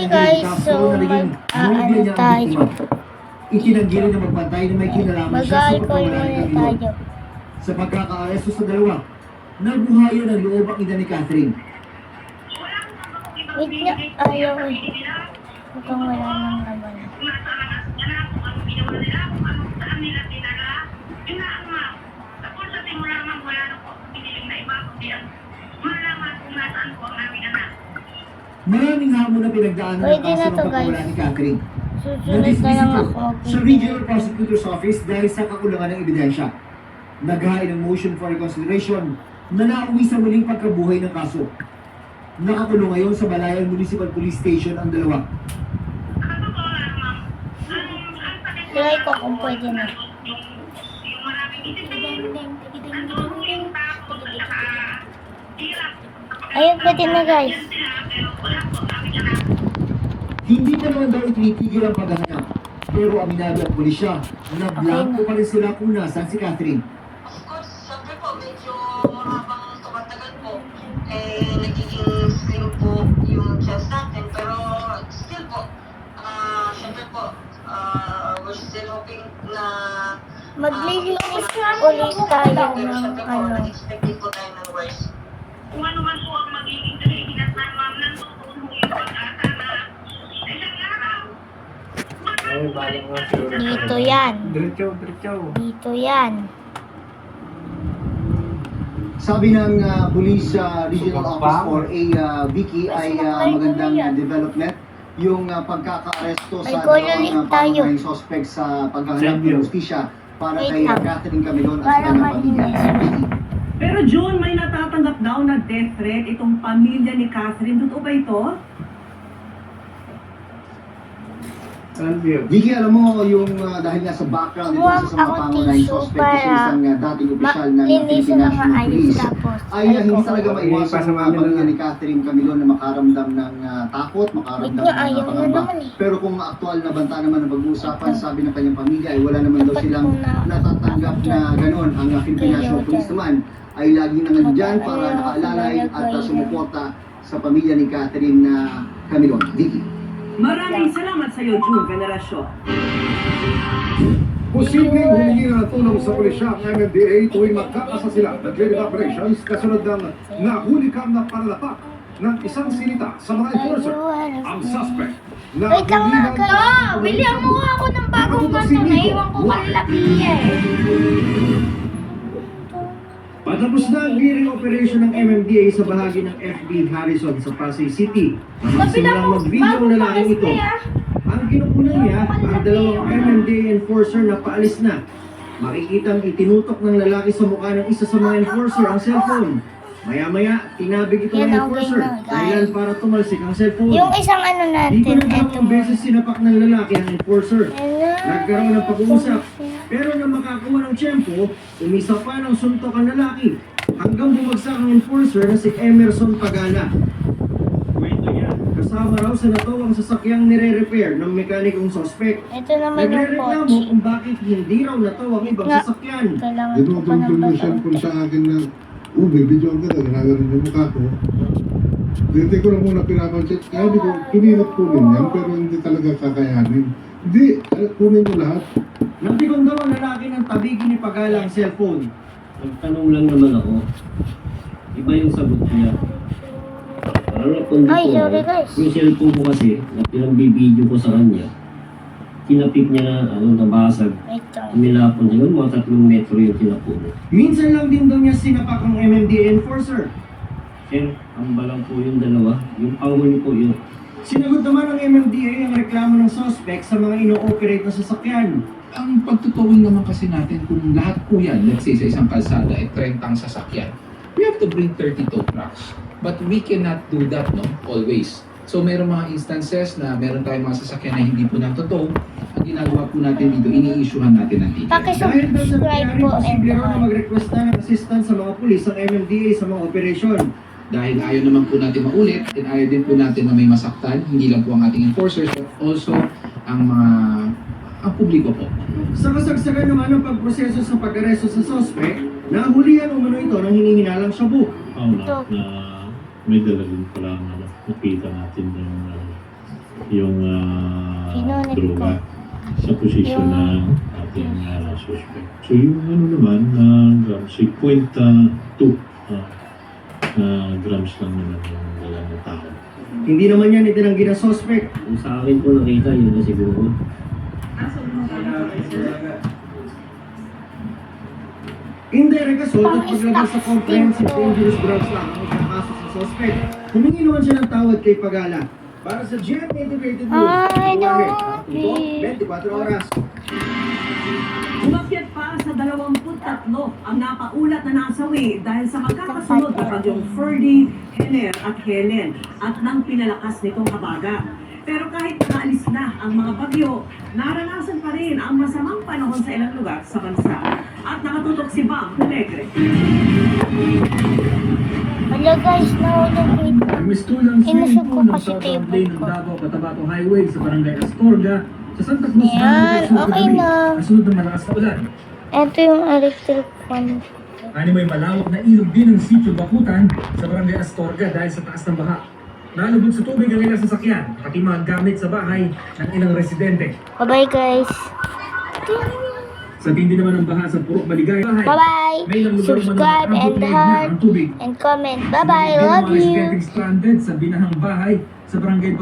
Okay guys, so mag-ano tayo. Itinanggi rin na magbantay na may kinalaman siya sa Mag-alcohol pagkawala ng muna Camilo. tayo. Sa pagkakaaresto sa dalawa, nabuhayan ang loob ang ina ni Catherine. Wait nga, ayaw eh. Mukhang wala nang laman. Maraming hamon na pinagdaanan ng Pwede kaso na ng to, pagkawala guys. ni Catherine. Susunod na lang ako. Sa Regional Prosecutor's Office dahil sa kakulangan ng ebidensya. Naghain ng motion for reconsideration na nauwi sa muling pagkabuhay ng kaso. Nakakulong ngayon sa Balayan Municipal Police Station ang dalawa. Try ko kung pwede na. Ayun, pwede na guys. Hindi pa naman daw itinitigil ang paghahanap. Pero aminado ang pulisya na blanco pa rin sila kung nasaan si Catherine. Of course, sabi po, medyo habang tumatagal po, nagiging slim po yung chance natin. Pero still po, syempre po, we're still hoping na Maglilinis ulit tayo pero ng syempre po, ano. nag-expecting po tayo ng worst. Kung ano man po ang magiging dahilan na ma'am, nandun po yung pag-asa na isang araw. Dito yan. Diretso. Dito yan. Sabi ng Police Regional Office for Vicky ay magandang development yung pagkaka-aresto May sa kololit dalawang tayo. pangunahing suspect sa paghahanap ng justisya para Wait kay lang. Catherine Camilon at sa Para kanyang pamilya. malinis. Pero June, may natatanggap daw na death threat itong pamilya ni Catherine. Totoo ba ito? Vicky, alam mo yung dahil nga sa background ito Kumuha sa mga ako pangunahing tissue suspect kasi para isang dating opisyal ng Linisin Philippine na National maayos Police tapos. ay hindi talaga maiwasan Pasama ang nila pamilya na. ni Catherine Camilon na makaramdam ng takot, makaramdam Wait nga, ng ayaw na pangamba. naman eh. Pero kung aktual na banta naman ang pag-uusapan, sabi ng kanyang pamilya ay wala naman daw silang natatanggap na ganon. Ang Philippine National Police naman ay laging nandiyan para nakaalalay at sumuporta sa pamilya ni Catherine Camilon. Vicky. Maraming salamat sa iyo, June Veneracio. Posibleng humingi ng tulong sa pulisya ang MMDA tuwing magkakasa sila ng clearing operations kasunod ng nahuli kang na panlapak ng isang sinita sa mga enforcer. Ang suspect na Wait lang hindi nga kayo. Bilihan mo nga ako ng bagong kanto. Naiwan ko kanila piya eh. Patapos na ang clearing operation ng MMDA sa bahagi ng FB Harrison sa Pasay City. Nagsimulang mag-video ang lalaking ito. Ang kinukunan niya, ang dalawang MMDA enforcer na paalis na. Makikitang itinutok ng lalaki sa mukha ng isa sa mga enforcer ang cellphone. Maya-maya, tinabig ito ng Yan, okay enforcer. na, guys. Dahilan para tumalsik ang cellphone. Yung isang ano Di natin, ko na eto. dalawang beses sinapak ng lalaki ang enforcer. Nagkaroon ng pag-uusap. Pero nang makakuha ng tiyempo, umisa pa ng suntok ang lalaki. Hanggang bumagsak ang enforcer na si Emerson Pagana. Kwento niya, kasama raw sa natawang sasakyang nire-repair ng mekanikong suspect. Ito naman yung Nagre-reklamo coach. kung bakit hindi raw natawang ibang Nga. sasakyan. Kailangan ko pa ng Dinudugtong yung bato. cellphone sa akin na, may video ang ganda, ginagawa rin yung mukha ko. Hindi ko lang muna pinapansin. Kaya di ko, pininot ko rin yan, pero hindi talaga kakayanin. Hindi, kunin ko lahat. Napikon daw ang lalaki ng tabigi ni Pagala ang cellphone. Nagtanong lang naman ako. Iba yung sagot niya. Parang napundi Ay, ko. sorry, guys. Yung cellphone ko kasi, na pinambibideo ko sa kanya, kinapik niya na, nabasag. Wait lang. Umilapon niya, yung mga 3 metro yung kinapulot. Minsan lang din daw niya sinapak ang MMDA enforcer. Sir, ang balang po yung dalawa. Yung panghuli po yun. Sinagot naman ng MMDA ang reklamo ng suspect sa mga ino-operate na sasakyan. Ang pagtutuwing naman kasi natin kung lahat po yan, let's say sa isang kalsada ay 30 ang sasakyan, we have to bring 32 trucks. But we cannot do that, no? Always. So meron mga instances na meron tayong mga sasakyan na hindi po ng totoo. Ang ginagawa po natin dito, ini-issuehan natin ng ticket. Dahil daw sa Pakisubscribe nangyari, po and posible raw na mag-request na ng assistance sa mga pulis ang MMDA sa mga operasyon. Dahil ayaw naman po natin maulit, and ayaw din po natin na may masaktan, hindi lang po ang ating enforcers, but also ang publiko po. Sa kasagsagan naman ng pagproseso sa pag-aresto sa suspect, nahulihan umano ito ng hinihinalang shabu. Ito. Na may dala din pala nakita natin yung yung Sinunod droga sa posisyon Yung- ng ating suspect. So yung ano naman, grams, 52 grams lang naman yung dala ng tao. Hindi naman yan itinanggi ng suspect. Kung sa akin po nakita, yun na siguro. Indirect assault at paglabas sa comprehensive dangerous drugs lang ang ikakaso sa suspect. Humingi naman siya ng tawad kay Pagala. Para sa GM Integrated News, I Tuwari, don't ito, 24 oras. Umakyat pa sa 23 ang napaulat na nasawi dahil sa magkakasunod na bagyong Ferdy, Hener at Helen at nang pinalakas nitong habagat. Pero kahit naalis na ang mga bagyo, naranasan pa rin ang masamang panahon sa ilang lugar sa bansa. At nakatutok si Bam Alegre. Hello guys, nahulog dito. Mistulang Inusog ko swimming pool ng kasi southbound table lane ko. ng Davao Cotabato Highway sa barangay Astorga sa Santa Cruz, Yan, Barangay Sul, okay kagabi. na. Kasunod ng malakas na ulan. Ito yung electric fan. Ano may malawak na ilog din ng sitio Bakutan sa barangay Astorga dahil sa taas ng baha. Nalubog sa tubig ang ilang sasakyan, pati mga gamit sa bahay ng ilang residente. Bye-bye guys. Sa tindi naman ng baha sa Purok Maligay bahay, Bye-bye. may ilang lugar man Subscribe na and na heart ang tubig. and comment. Bye-bye. Sinabing din ang Love mga you. residenteng stranded sa binahang bahay sa barangay